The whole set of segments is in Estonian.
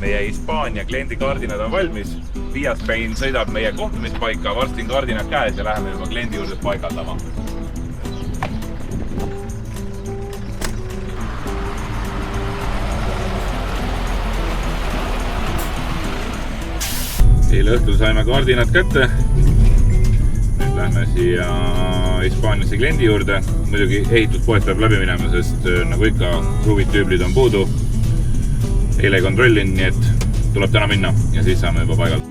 meie Hispaania kliendi kaardinad on valmis. Via Spain sõidab meie kohtumispaika, varsti on kaardinad käes ja läheme juba kliendi juurde paigaldama. Eile õhtul saime kaardinad kätte. Nüüd lähme siia Hispaaniasse kliendi juurde. Muidugi ehituspoed peab läbi minema, sest nagu ikka kruvid, tüüblid on puudu. Eile ei kontrollin, nii et tuleb täna minna ja siis saame juba paigaldada.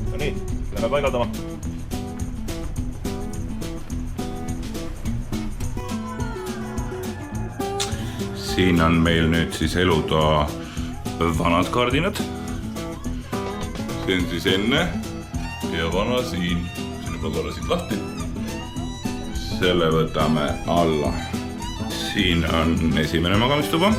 No nii, lähme paigaldama. Siin on meil nüüd siis elutoa vanad kaardinad. See on siis enne ja vana siin. See on juba korra siit lahti. Selle võtame alla. Siin on esimene magamistuba.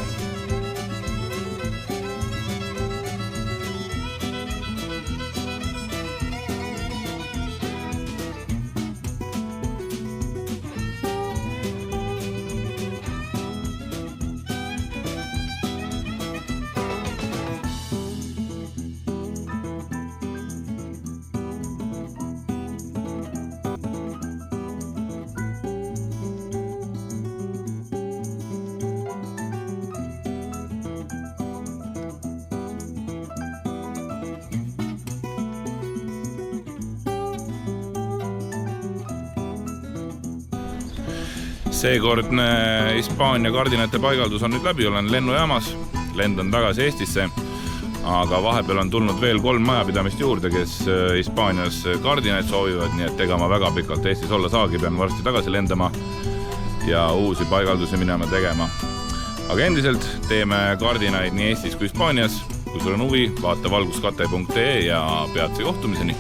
Seekordne Hispaania kaardinate paigaldus on nüüd läbi, olen lennujaamas, lendan tagasi Eestisse, aga vahepeal on tulnud veel 3 majapidamist juurde, kes Hispaanias kaardinaid soovivad, nii et ega ma väga pikalt Eestis olla saagi, pean varsti tagasi lendama ja uusi paigaldusi minema tegema. Aga endiselt teeme kaardinaid nii Eestis kui Hispaanias, kui sul on huvi, vaata valguskate.ee ja peatse kohtumiseni!